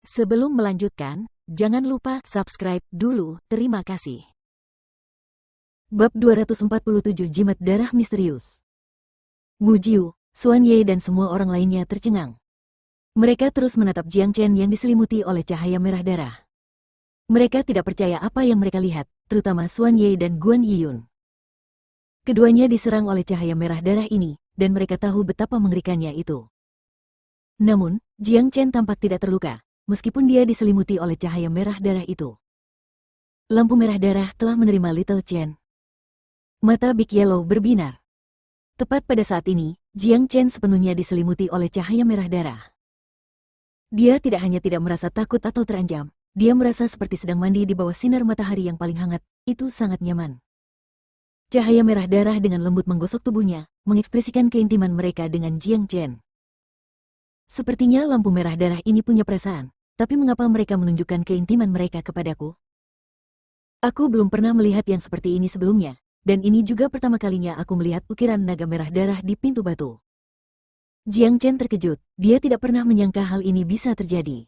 Sebelum melanjutkan, jangan lupa subscribe dulu, terima kasih. Bab 247 Jimat Darah Misterius. Wu Jiu, Xuan Ye dan semua orang lainnya tercengang. Mereka terus menatap Jiang Chen yang diselimuti oleh cahaya merah darah. Mereka tidak percaya apa yang mereka lihat, terutama Xuan Ye dan Guan Yiyun. Keduanya diserang oleh cahaya merah darah ini, dan mereka tahu betapa mengerikannya itu. Namun, Jiang Chen tampak tidak terluka, meskipun dia diselimuti oleh cahaya merah darah itu. Lampu merah darah telah menerima Little Chen. Mata Big Yellow berbinar. Tepat pada saat ini, Jiang Chen sepenuhnya diselimuti oleh cahaya merah darah. Dia tidak hanya tidak merasa takut atau terancam, dia merasa seperti sedang mandi di bawah sinar matahari yang paling hangat, itu sangat nyaman. Cahaya merah darah dengan lembut menggosok tubuhnya, mengekspresikan keintiman mereka dengan Jiang Chen. Sepertinya lampu merah darah ini punya perasaan, tapi mengapa mereka menunjukkan keintiman mereka kepadaku? Aku belum pernah melihat yang seperti ini sebelumnya, dan ini juga pertama kalinya aku melihat ukiran naga merah darah di pintu batu. Jiang Chen terkejut, dia tidak pernah menyangka hal ini bisa terjadi.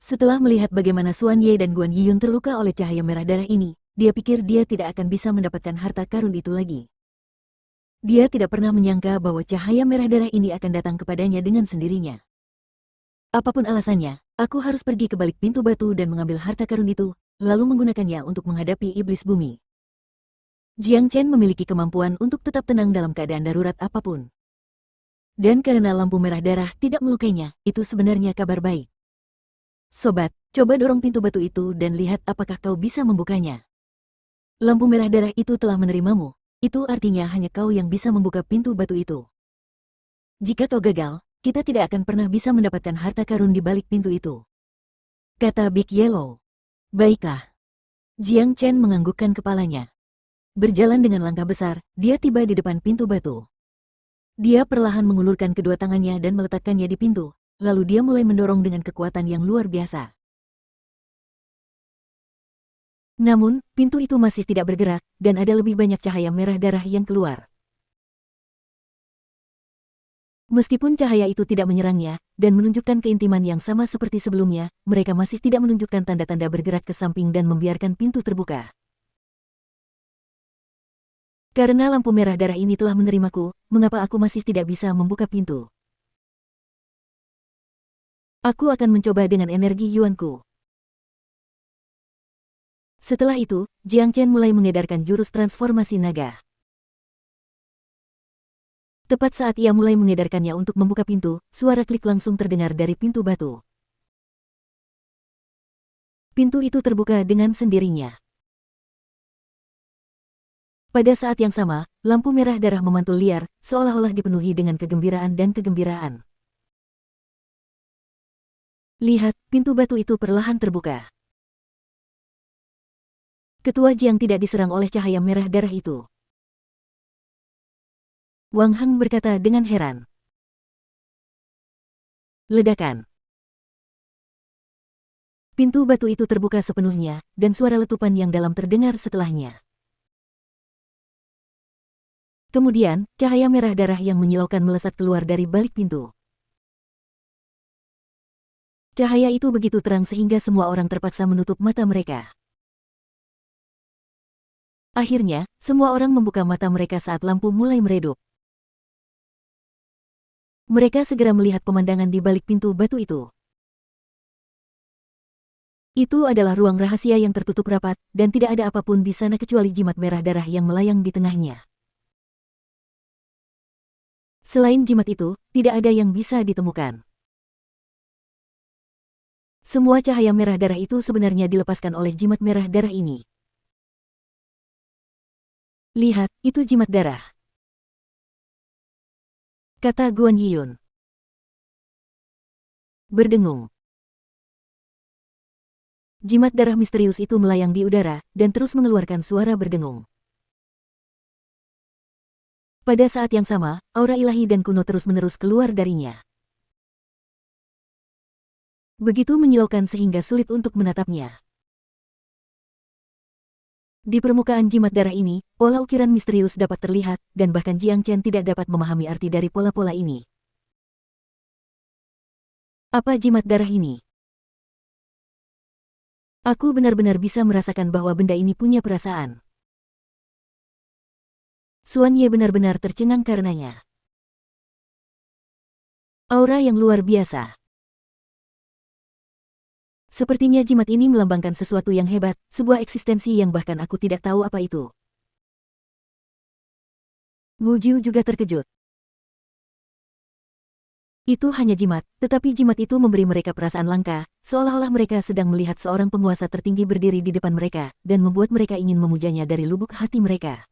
Setelah melihat bagaimana Xuan Ye dan Guan Yiyun terluka oleh cahaya merah darah ini, dia pikir dia tidak akan bisa mendapatkan harta karun itu lagi. Dia tidak pernah menyangka bahwa cahaya merah darah ini akan datang kepadanya dengan sendirinya. Apapun alasannya, aku harus pergi ke balik pintu batu dan mengambil harta karun itu, lalu menggunakannya untuk menghadapi iblis bumi. Jiang Chen memiliki kemampuan untuk tetap tenang dalam keadaan darurat apapun. Dan karena lampu merah darah tidak melukainya, itu sebenarnya kabar baik. Sobat, coba dorong pintu batu itu dan lihat apakah kau bisa membukanya. Lampu merah darah itu telah menerimamu. Itu artinya hanya kau yang bisa membuka pintu batu itu. Jika kau gagal, kita tidak akan pernah bisa mendapatkan harta karun di balik pintu itu. Kata Big Yellow. Baiklah. Jiang Chen menganggukkan kepalanya. Berjalan dengan langkah besar, dia tiba di depan pintu batu. Dia perlahan mengulurkan kedua tangannya dan meletakkannya di pintu, lalu dia mulai mendorong dengan kekuatan yang luar biasa. Namun, pintu itu masih tidak bergerak, dan ada lebih banyak cahaya merah darah yang keluar. Meskipun cahaya itu tidak menyerangnya, dan menunjukkan keintiman yang sama seperti sebelumnya, mereka masih tidak menunjukkan tanda-tanda bergerak ke samping dan membiarkan pintu terbuka. Karena lampu merah darah ini telah menerimaku, mengapa aku masih tidak bisa membuka pintu? Aku akan mencoba dengan energi Yuanku. Setelah itu, Jiang Chen mulai mengedarkan jurus transformasi naga. Tepat saat ia mulai mengedarkannya untuk membuka pintu, suara klik langsung terdengar dari pintu batu. Pintu itu terbuka dengan sendirinya. Pada saat yang sama, lampu merah darah memantul liar, seolah-olah dipenuhi dengan kegembiraan dan kegembiraan. Lihat, pintu batu itu perlahan terbuka. Ketua Jiang tidak diserang oleh cahaya merah darah itu. Wang Heng berkata dengan heran. Ledakan. Pintu batu itu terbuka sepenuhnya, dan suara letupan yang dalam terdengar setelahnya. Kemudian, cahaya merah darah yang menyilaukan melesat keluar dari balik pintu. Cahaya itu begitu terang sehingga semua orang terpaksa menutup mata mereka. Akhirnya, semua orang membuka mata mereka saat lampu mulai meredup. Mereka segera melihat pemandangan di balik pintu batu itu. Itu adalah ruang rahasia yang tertutup rapat, dan tidak ada apapun di sana kecuali jimat merah darah yang melayang di tengahnya. Selain jimat itu, tidak ada yang bisa ditemukan. Semua cahaya merah darah itu sebenarnya dilepaskan oleh jimat merah darah ini. Lihat, itu jimat darah. Kata Guan Yiyun. Berdengung. Jimat darah misterius itu melayang di udara, dan terus mengeluarkan suara berdengung. Pada saat yang sama, aura ilahi dan kuno terus-menerus keluar darinya. Begitu menyilaukan sehingga sulit untuk menatapnya. Di permukaan jimat darah ini, pola ukiran misterius dapat terlihat, dan bahkan Jiang Chen tidak dapat memahami arti dari pola-pola ini. Apa jimat darah ini? Aku benar-benar bisa merasakan bahwa benda ini punya perasaan. Xuan Ye benar-benar tercengang karenanya. Aura yang luar biasa. Sepertinya jimat ini melambangkan sesuatu yang hebat, sebuah eksistensi yang bahkan aku tidak tahu apa itu. Wu Jiu juga terkejut. Itu hanya jimat, tetapi jimat itu memberi mereka perasaan langka, seolah-olah mereka sedang melihat seorang penguasa tertinggi berdiri di depan mereka, dan membuat mereka ingin memujanya dari lubuk hati mereka.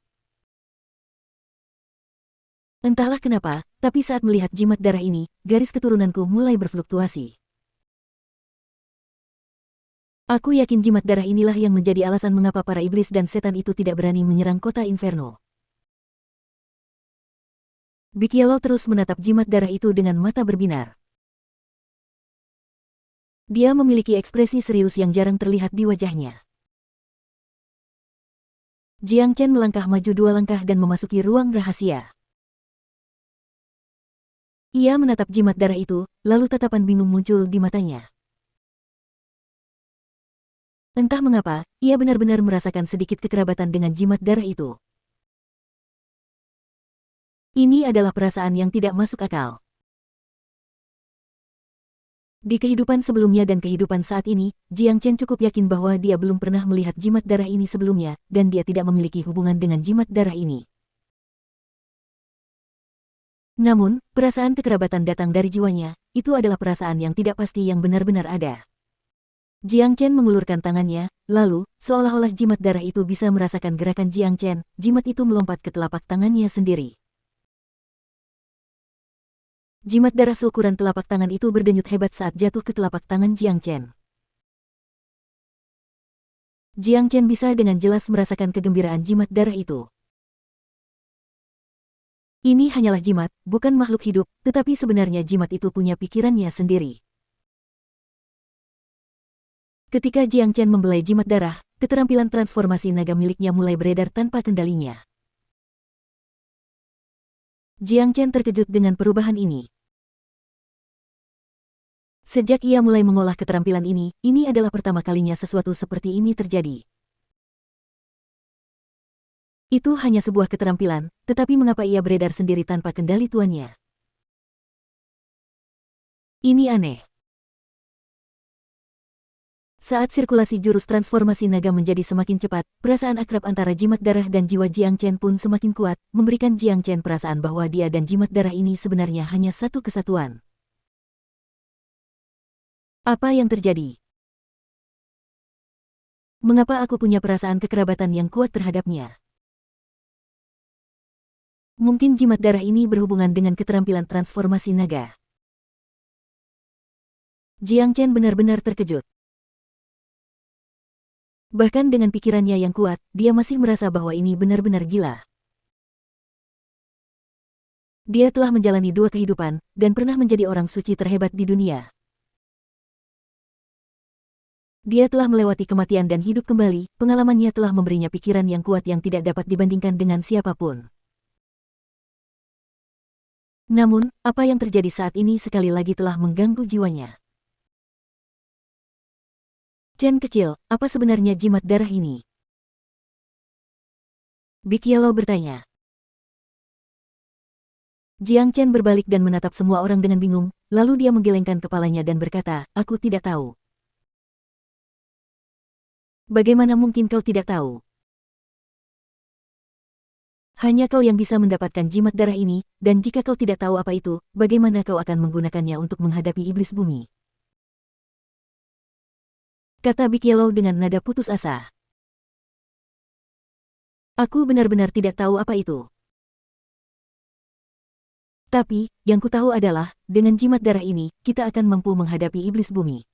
Entahlah kenapa, tapi saat melihat jimat darah ini, garis keturunanku mulai berfluktuasi. Aku yakin jimat darah inilah yang menjadi alasan mengapa para iblis dan setan itu tidak berani menyerang kota Inferno. Big Yellow terus menatap jimat darah itu dengan mata berbinar. Dia memiliki ekspresi serius yang jarang terlihat di wajahnya. Jiang Chen melangkah maju 2 langkah dan memasuki ruang rahasia. Ia menatap jimat darah itu, lalu tatapan bingung muncul di matanya. Entah mengapa, ia benar-benar merasakan sedikit kekerabatan dengan jimat darah itu. Ini adalah perasaan yang tidak masuk akal. Di kehidupan sebelumnya dan kehidupan saat ini, Jiang Chen cukup yakin bahwa dia belum pernah melihat jimat darah ini sebelumnya, dan dia tidak memiliki hubungan dengan jimat darah ini. Namun, perasaan kekerabatan datang dari jiwanya, itu adalah perasaan yang tidak pasti yang benar-benar ada. Jiang Chen mengulurkan tangannya, lalu, seolah-olah jimat darah itu bisa merasakan gerakan Jiang Chen, jimat itu melompat ke telapak tangannya sendiri. Jimat darah seukuran telapak tangan itu berdenyut hebat saat jatuh ke telapak tangan Jiang Chen. Jiang Chen bisa dengan jelas merasakan kegembiraan jimat darah itu. Ini hanyalah jimat, bukan makhluk hidup, tetapi sebenarnya jimat itu punya pikirannya sendiri. Ketika Jiang Chen membelai jimat darah, keterampilan transformasi naga miliknya mulai beredar tanpa kendalinya. Jiang Chen terkejut dengan perubahan ini. Sejak ia mulai mengolah keterampilan ini adalah pertama kalinya sesuatu seperti ini terjadi. Itu hanya sebuah keterampilan, tetapi mengapa ia beredar sendiri tanpa kendali tuannya? Ini aneh. Saat sirkulasi jurus transformasi naga menjadi semakin cepat, perasaan akrab antara jimat darah dan jiwa Jiang Chen pun semakin kuat, memberikan Jiang Chen perasaan bahwa dia dan jimat darah ini sebenarnya hanya satu kesatuan. Apa yang terjadi? Mengapa aku punya perasaan kekerabatan yang kuat terhadapnya? Mungkin jimat darah ini berhubungan dengan keterampilan transformasi naga. Jiang Chen benar-benar terkejut. Bahkan dengan pikirannya yang kuat, dia masih merasa bahwa ini benar-benar gila. Dia telah menjalani 2 kehidupan, dan pernah menjadi orang suci terhebat di dunia. Dia telah melewati kematian dan hidup kembali, pengalamannya telah memberinya pikiran yang kuat yang tidak dapat dibandingkan dengan siapapun. Namun, apa yang terjadi saat ini sekali lagi telah mengganggu jiwanya. Chen kecil, apa sebenarnya jimat darah ini? Big Yellow bertanya. Jiang Chen berbalik dan menatap semua orang dengan bingung, lalu dia menggelengkan kepalanya dan berkata, aku tidak tahu. Bagaimana mungkin kau tidak tahu? Hanya kau yang bisa mendapatkan jimat darah ini, dan jika kau tidak tahu apa itu, bagaimana kau akan menggunakannya untuk menghadapi iblis bumi? Kata Big Yellow dengan nada putus asa. Aku benar-benar tidak tahu apa itu. Tapi, yang ku tahu adalah, dengan jimat darah ini, kita akan mampu menghadapi iblis bumi.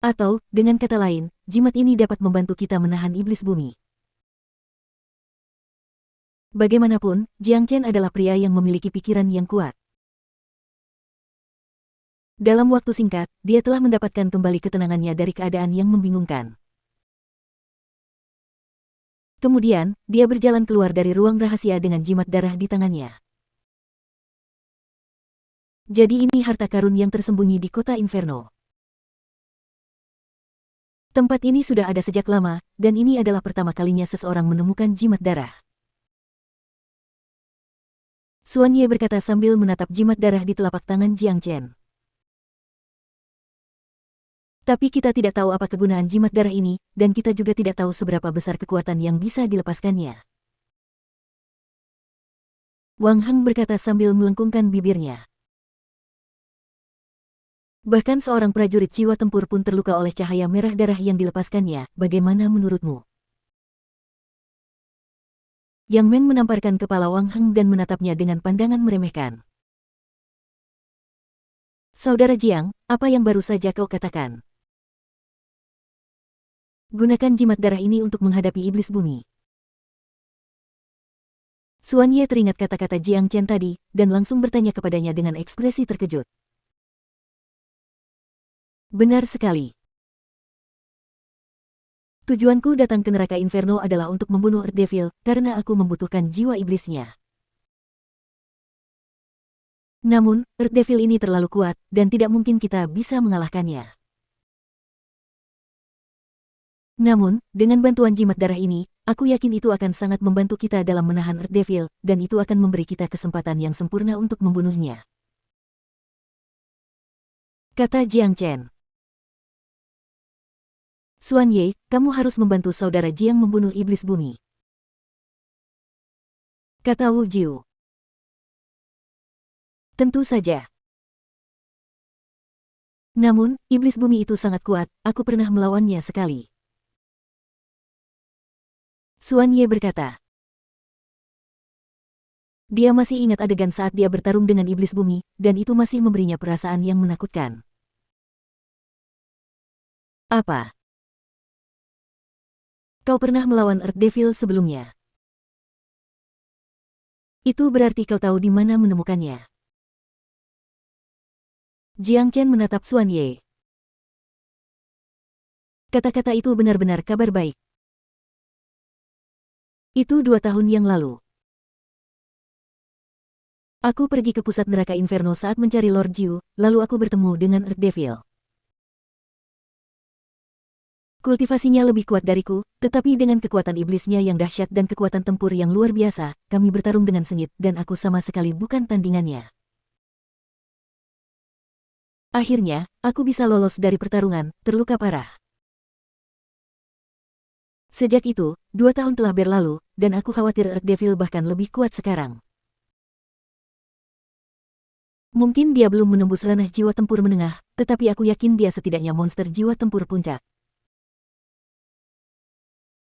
Atau, dengan kata lain, jimat ini dapat membantu kita menahan iblis bumi. Bagaimanapun, Jiang Chen adalah pria yang memiliki pikiran yang kuat. Dalam waktu singkat, dia telah mendapatkan kembali ketenangannya dari keadaan yang membingungkan. Kemudian, dia berjalan keluar dari ruang rahasia dengan jimat darah di tangannya. Jadi ini harta karun yang tersembunyi di kota Inferno. Tempat ini sudah ada sejak lama, dan ini adalah pertama kalinya seseorang menemukan jimat darah. Xuan Ye berkata sambil menatap jimat darah di telapak tangan Jiang Chen. Tapi kita tidak tahu apa kegunaan jimat darah ini, dan kita juga tidak tahu seberapa besar kekuatan yang bisa dilepaskannya. Wang Heng berkata sambil melengkungkan bibirnya. Bahkan seorang prajurit jiwa tempur pun terluka oleh cahaya merah darah yang dilepaskannya, bagaimana menurutmu? Yang Meng menamparkan kepala Wang Heng dan menatapnya dengan pandangan meremehkan. Saudara Jiang, apa yang baru saja kau katakan? Gunakan jimat darah ini untuk menghadapi iblis bumi. Xuan Ye teringat kata-kata Jiang Chen tadi, dan langsung bertanya kepadanya dengan ekspresi terkejut. Benar sekali. Tujuanku datang ke neraka Inferno adalah untuk membunuh Earth Devil, karena aku membutuhkan jiwa iblisnya. Namun, Earth Devil ini terlalu kuat, dan tidak mungkin kita bisa mengalahkannya. Namun, dengan bantuan jimat darah ini, aku yakin itu akan sangat membantu kita dalam menahan Earth Devil, dan itu akan memberi kita kesempatan yang sempurna untuk membunuhnya. Kata Jiang Chen. Xuan Ye, kamu harus membantu saudara Jiang membunuh iblis bumi. Kata Wu Jiu. Tentu saja. Namun, iblis bumi itu sangat kuat, aku pernah melawannya sekali. Xuan Ye berkata. Dia masih ingat adegan saat dia bertarung dengan iblis bumi, dan itu masih memberinya perasaan yang menakutkan. Apa? Kau pernah melawan Earth Devil sebelumnya? Itu berarti kau tahu di mana menemukannya. Jiang Chen menatap Xuan Ye. Kata-kata itu benar-benar kabar baik. Itu 2 tahun yang lalu. Aku pergi ke pusat neraka Inferno saat mencari Lord Jiu, lalu aku bertemu dengan Earth Devil. Kultivasinya lebih kuat dariku, tetapi dengan kekuatan iblisnya yang dahsyat dan kekuatan tempur yang luar biasa, kami bertarung dengan sengit dan aku sama sekali bukan tandingannya. Akhirnya, aku bisa lolos dari pertarungan, terluka parah. Sejak itu, 2 tahun telah berlalu, dan aku khawatir Earth Devil bahkan lebih kuat sekarang. Mungkin dia belum menembus ranah jiwa tempur menengah, tetapi aku yakin dia setidaknya monster jiwa tempur puncak.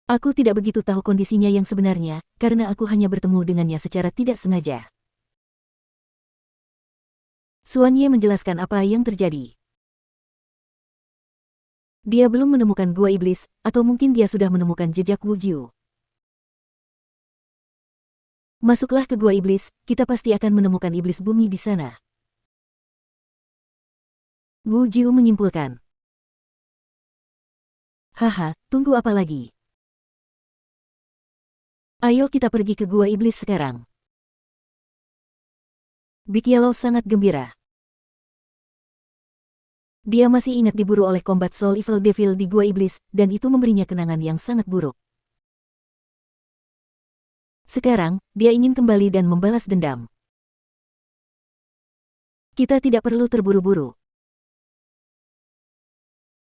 Aku tidak begitu tahu kondisinya yang sebenarnya, karena aku hanya bertemu dengannya secara tidak sengaja. Xuan Ye menjelaskan apa yang terjadi. Dia belum menemukan gua iblis, atau mungkin dia sudah menemukan jejak Wu Jiu. Masuklah ke gua iblis, kita pasti akan menemukan iblis bumi di sana. Wu Jiu menyimpulkan. Haha, tunggu apa lagi? Ayo kita pergi ke gua iblis sekarang. Big Yellow sangat gembira. Dia masih ingat diburu oleh Combat Soul Evil Devil di gua iblis, dan itu memberinya kenangan yang sangat buruk. Sekarang, dia ingin kembali dan membalas dendam. Kita tidak perlu terburu-buru.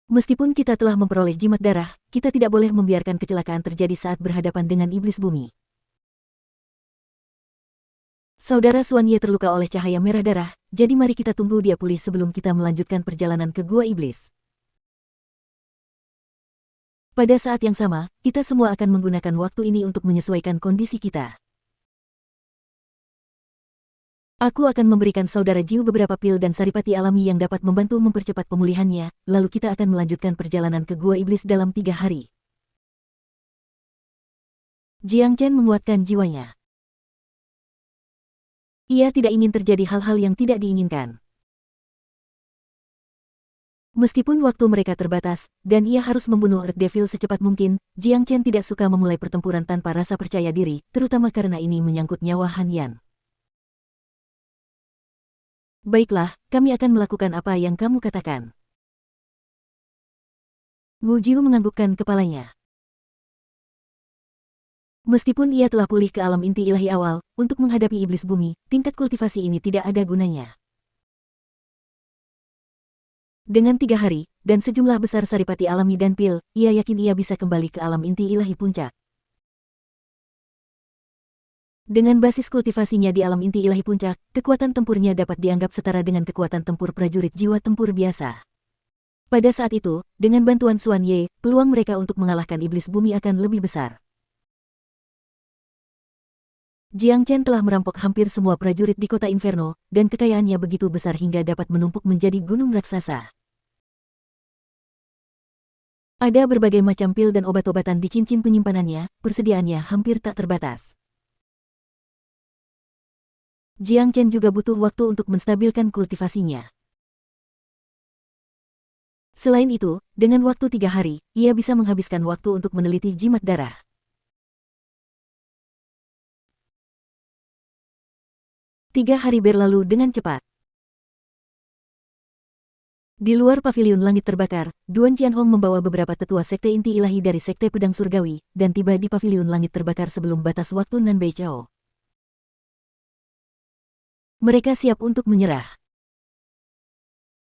Meskipun kita telah memperoleh jimat darah, kita tidak boleh membiarkan kecelakaan terjadi saat berhadapan dengan iblis bumi. Saudara Xuan Ye terluka oleh cahaya merah darah, jadi mari kita tunggu dia pulih sebelum kita melanjutkan perjalanan ke gua iblis. Pada saat yang sama, kita semua akan menggunakan waktu ini untuk menyesuaikan kondisi kita. Aku akan memberikan saudara Jiu beberapa pil dan saripati alami yang dapat membantu mempercepat pemulihannya, lalu kita akan melanjutkan perjalanan ke gua iblis dalam 3 hari. Jiang Chen menguatkan jiwanya. Ia tidak ingin terjadi hal-hal yang tidak diinginkan. Meskipun waktu mereka terbatas, dan ia harus membunuh Earth Devil secepat mungkin, Jiang Chen tidak suka memulai pertempuran tanpa rasa percaya diri, terutama karena ini menyangkut nyawa Han Yan. Baiklah, kami akan melakukan apa yang kamu katakan. Ngujiu menganggukkan kepalanya. Meskipun ia telah pulih ke alam inti ilahi awal, untuk menghadapi iblis bumi, tingkat kultivasi ini tidak ada gunanya. Dengan 3 hari, dan sejumlah besar saripati alami dan pil, ia yakin ia bisa kembali ke alam inti ilahi puncak. Dengan basis kultivasinya di alam inti ilahi puncak, kekuatan tempurnya dapat dianggap setara dengan kekuatan tempur prajurit jiwa tempur biasa. Pada saat itu, dengan bantuan Xuan Ye, peluang mereka untuk mengalahkan iblis bumi akan lebih besar. Jiang Chen telah merampok hampir semua prajurit di kota Inferno, dan kekayaannya begitu besar hingga dapat menumpuk menjadi gunung raksasa. Ada berbagai macam pil dan obat-obatan di cincin penyimpanannya, persediaannya hampir tak terbatas. Jiang Chen juga butuh waktu untuk menstabilkan kultivasinya. Selain itu, dengan waktu 3 hari, ia bisa menghabiskan waktu untuk meneliti jimat darah. Tiga hari berlalu dengan cepat. Di luar paviliun langit terbakar, Duan Qianhong membawa beberapa tetua sekte inti ilahi dari sekte pedang surgawi, dan tiba di paviliun langit terbakar sebelum batas waktu Nanbei Chao. Mereka siap untuk menyerah.